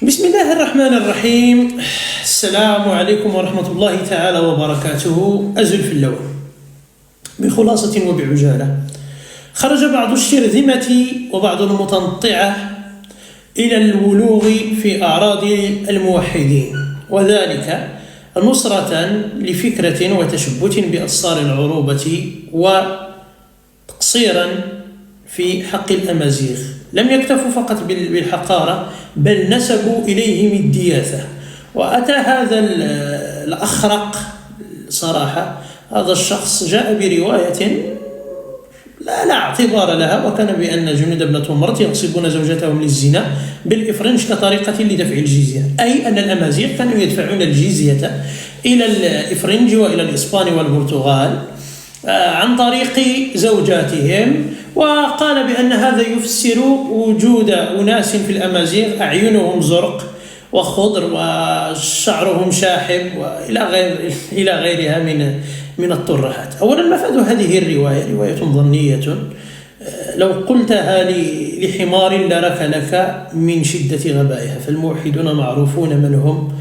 بسم الله الرحمن الرحيم. السلام عليكم ورحمة الله تعالى وبركاته. أزل في اللون بخلاصة وبعجالة. خرج بعض الشرذمة وبعض المتنطعة إلى الولوغ في أعراض الموحدين، وذلك نصرة لفكرة وتشبت بأسرار العروبة وتقصيرا في حق الأمازيغ. لم يكتفوا فقط بالحقارة، بل نسبوا إليهم الدياثة. وأتى هذا الأخرق صراحة، هذا الشخص جاء برواية لا اعتبار لها، وكان بأن جنود بن تمرت يغصبون زوجتهم للزنا بالإفرنج كطريقة لدفع الجزية، أي أن الأمازيغ كانوا يدفعون الجزية إلى الإفرنج وإلى الإسبان والبرتغال عن طريق زوجاتهم. وقال بأن هذا يفسر وجود أناس في الأمازيغ أعينهم زرق وخضر وشعرهم شاحب وإلى غيرها من الترهات. أولا، مفاد هذه الرواية رواية ظنية، لو قلتها لحمار لرك لك من شدة غبائها. فالموحدون معروفون من هم،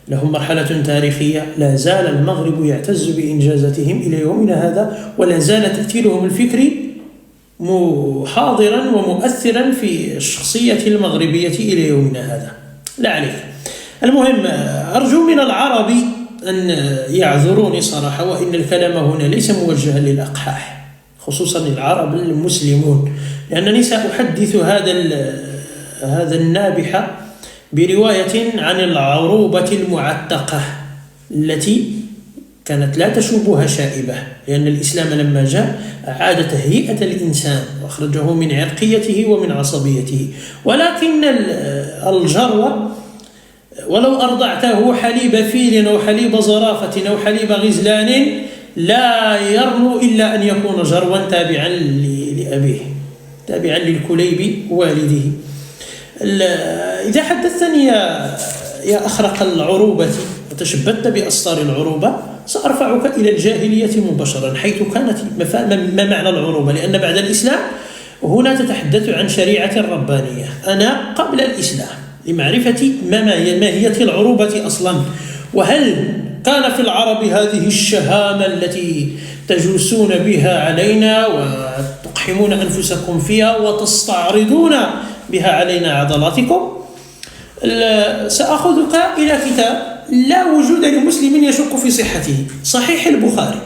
لهم مرحلة تاريخية، لا زال المغرب يعتز بإنجازاتهم إلى يومنا هذا، ولا زال تأثيرهم الفكري حاضرا ومؤثرا في الشخصية المغربية إلى يومنا هذا. لا عليك. المهم، أرجو من العرب أن يعذروني صراحة، وإن الكلام هنا ليس موجها للأقحاح، خصوصا العرب المسلمون، لأنني سأحدث هذا النابح برواية عن العروبة المعتقة التي كانت لا تشوبها شائبة، لأن الإسلام لما جاء أعاد تهيئة الإنسان وأخرجه من عرقيته ومن عصبيته. ولكن الجروة ولو أرضعته حليب فيل أو حليب زرافة أو حليب غزلان لا يرنو إلا أن يكون جروا تابعا لأبيه، تابعا للكليب والده. إذا حدثتني يا أخرق العروبة وتشبت بأسرار العروبة، سأرفعك إلى الجاهلية مباشرا، حيث كانت ما معنى العروبة، لأن بعد الإسلام هنا تتحدث عن شريعة ربانية. أنا قبل الإسلام لمعرفة ما ماهية العروبة أصلا، وهل كان في العرب هذه الشهامة التي تجوسون بها علينا وتقحمون أنفسكم فيها وتستعرضون بها علينا عضلاتكم. سأخذك إلى كتاب لا وجود لمسلم يشك في صحته، صحيح البخاري.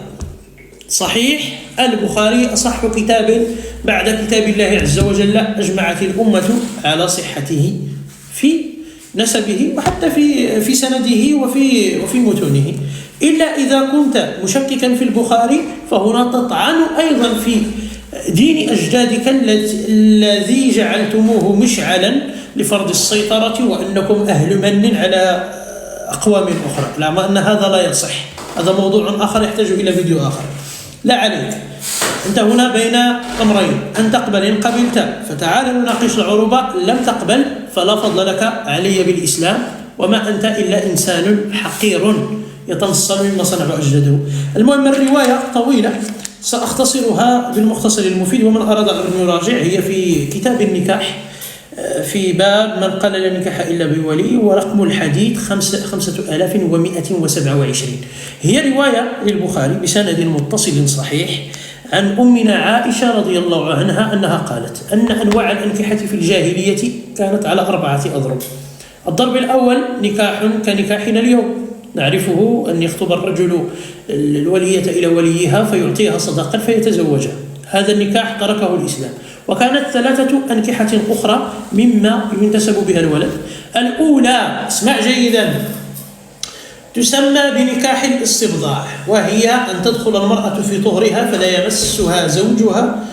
صحيح البخاري أصح كتاب بعد كتاب الله عز وجل، أجمعت الأمة على صحته في نسبه وحتى في سنده وفي متونه. إلا إذا كنت مشككا في البخاري، فهنا تطعن أيضا في دين أجدادك الذي جعلتموه مشعلا لفرض السيطرة، وأنكم أهل من على أقوام أخرى. لا، ما أن هذا لا يصح، هذا موضوع آخر يحتاج إلى فيديو آخر. لا عليك، أنت هنا بين أمرين، أن تقبل، إن قبلت فتعال نناقش العروبة، لم تقبل فلا فضل لك علي بالإسلام، وما أنت إلا إنسان حقير يتنصل مما صنع أجداده. المهم، الرواية طويلة سأختصرها بالمختصر المفيد، ومن أراد أن يراجع هي في كتاب النكاح في باب من قال لا نكاح إلا بولي، ورقم الحديث 5127. هي رواية للبخاري بسند متصل صحيح عن أمنا عائشة رضي الله عنها أنها قالت أن أنواع الأنكحة في الجاهلية كانت على 4 أضرب. الضرب الأول نكاح كنكاحنا اليوم، نعرفه أن يخطب الرجل الولية إلى وليها فيعطيها صداقا فيتزوجها، هذا النكاح تركه الإسلام. وكانت 3 أنكحة أخرى مما ينتسب بها الولد. الأولى، اسمع جيدا، تسمى بنكاح الاستبضاع، وهي أن تدخل المرأة في طهرها فلا يمسها زوجها،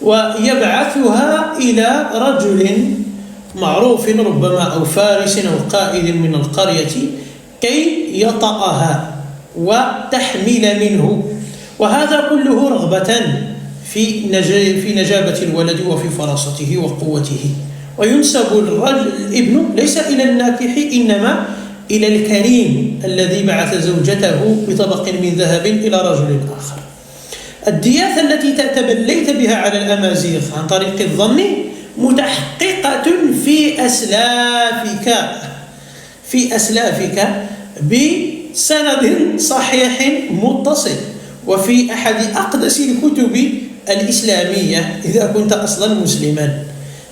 ويبعثها إلى رجل معروف ربما أو فارس أو قائد من القرية كي يطأها وتحمل منه، وهذا كله رغبة في نجابة الولد وفي فراسته وقوته. وينسب الابن ليس إلى الناكح، إنما إلى الكريم الذي بعث زوجته بطبق من ذهب إلى رجل آخر. الدياثة التي تبليت بها على الأمازيغ عن طريق الظن متحققة في أسلافك، في أسلافك بسند صحيح متصل وفي أحد أقدس الكتب الإسلامية إذا كنت أصلا مسلما.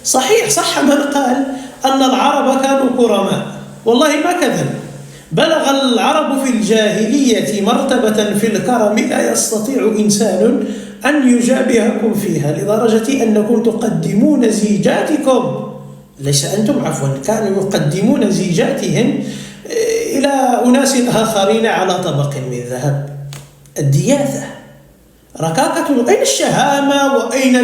صحيح، صح من قال أن العرب كانوا كرماء، والله ما كذب. بلغ العرب في الجاهلية مرتبة في الكرم لا يستطيع إنسان أن يجابهكم فيها، لدرجة أنكم تقدمون زيجاتكم، ليس أنتم عفوا، كانوا يقدمون زيجاتهم إلى أناس آخرين على طبق من ذهب. الدياثة، ركاكة، أين الشهامة وأين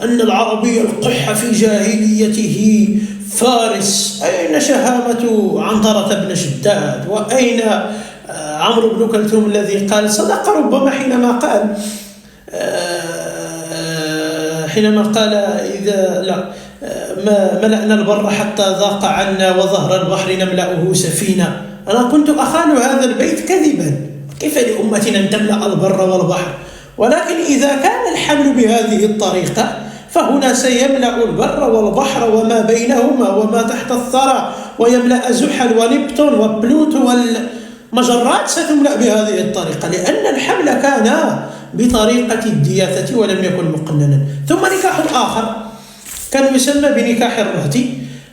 أن العربي القح في جاهليته فارس؟ أين شهامة عنترة بن شداد؟ وأين عمرو بن كلثوم الذي قال صدق ربما حينما قال إذا لا ما ملأنا البر حتى ضاق عنا وظهر البحر نملأه سفينة. أنا كنت أخال هذا البيت كذبا، كيف لأمتنا أن تملأ البر والبحر؟ ولكن إذا كان الحمل بهذه الطريقة فهنا سيملأ البر والبحر وما بينهما وما تحت الثرى، ويملأ زحل ونبتون وبلوتو والمجرات ستملأ بهذه الطريقة، لأن الحمل كان بطريقة الدياثة ولم يكن مقننا. ثم نكاح آخر كان يسمى بنكاح الرهط،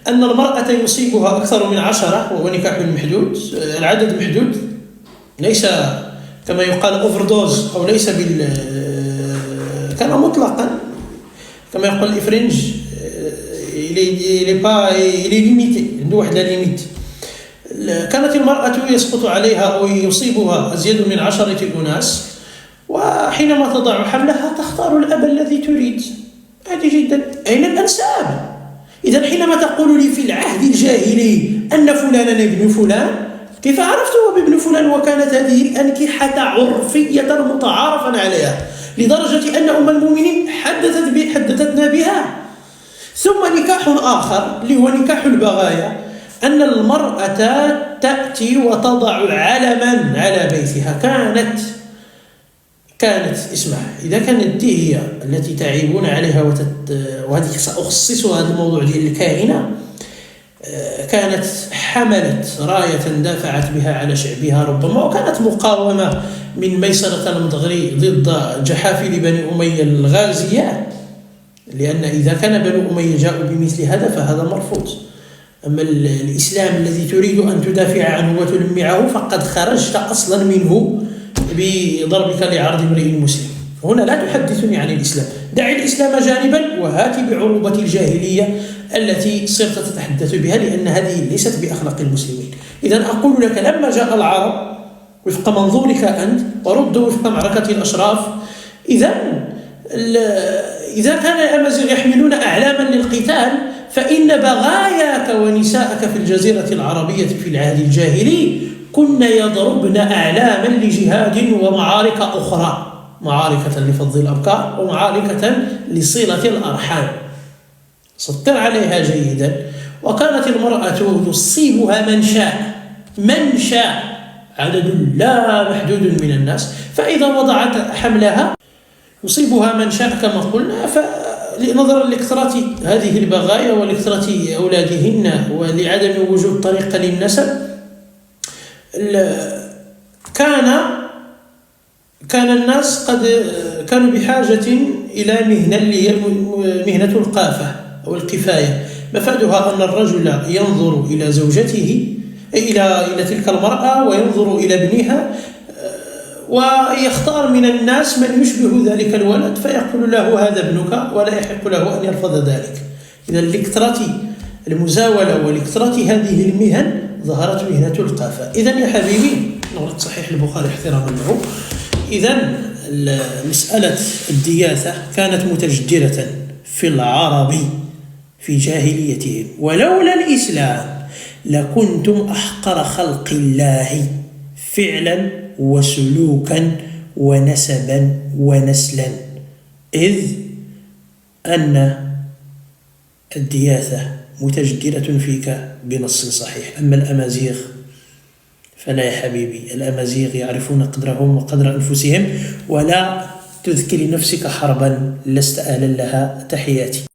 أن المرأة يصيبها أكثر من 10، وهو نكاح محدود، العدد محدود، ليس كما يقال أوفردوز، أو ليس كان مطلقا كما يقول الإفرنج، إلي ليميتي، عنده واحد ليميت. كانت المرأة يسقط عليها أو يصيبها أزيد من 10 أناس، وحينما تضع حملها تختار الأب الذي تريد. عادي جدا. أين الأنساب؟ إذا حينما تقول لي في العهد الجاهلي أن فلانا ابن فلان، كيف عرفت هو بابن فلان وكانت هذه الأنكحة عرفية متعارفا عليها، لدرجة أن أم المؤمنين حدثتنا بها. ثم نكاح آخر اللي هو نكاح البغايا، أن المرأة تأتي وتضع علما على بيتها. كانت اسمع، إذا كانت دي هي التي تعيبون عليها وهذه سأخصص هذا الموضوع ديال الكائنة، كانت حملت راية دافعت بها على شعبها ربما، وكانت مقاومة من ميسرة المدغري ضد جحافل بني أمية الغازيات، لأن إذا كان بني أمية جاءوا بمثل هذا فهذا مرفوض. أما الإسلام الذي تريد أن تدافع عنه وتلمعه فقد خرجت أصلا منه بضربك لعرض امرئ مسلم. هنا لا تحدثني عن الإسلام، دع الإسلام جانبا وهات بعروبة الجاهلية التي صرت تتحدث بها، لأن هذه ليست بأخلاق المسلمين. إذن أقول لك لما جاء العرب وفق منظورك أنت وردوا وفق معركة الأشراف، إذا كان الأمازيغ يحملون أعلاما للقتال، فإن بغاياك ونساءك في الجزيرة العربية في العهد الجاهلي كن يضربن أعلاما لجهاد ومعارك أخرى، معاركة لفض الأبكار ومعاركة لصلة الأرحام. سطر عليها جيدا. وكانت المرأة يصيبها من شاء عدد لا محدود من الناس، فإذا وضعت حملها يصيبها من شاء كما قلنا. فنظرا لكثرة هذه البغايا ولكثرة أولادهن ولعدم وجود طريقة للنسب، كان الناس قد كانوا بحاجة إلى مهنة اللي هي مهنة القافة أو القفاية. مفادها أن الرجل ينظر إلى زوجته، إلى تلك المرأة، وينظر إلى ابنها، ويختار من الناس من يشبه ذلك الولد فيقول له هذا ابنك، ولا يحق له أن يرفض ذلك. إذا لكثرة المزاولة ولكثرة هذه المهن ظهرت مهنة القافة. إذن يا حبيبي، نورد صحيح البخاري احتراما له، إذن مسألة الدياثة كانت متجدرة في العرب في جاهليتهم، ولولا الإسلام لكنتم أحقر خلق الله فعلا وسلوكا ونسبا ونسلا، إذ أن الدياثة متجدرة فيك بنص صحيح. أما الأمازيغ فلا يا حبيبي، الأمازيغ يعرفون قدرهم وقدر أنفسهم، ولا تذكر نفسك حربا لست أهلا لها. تحياتي.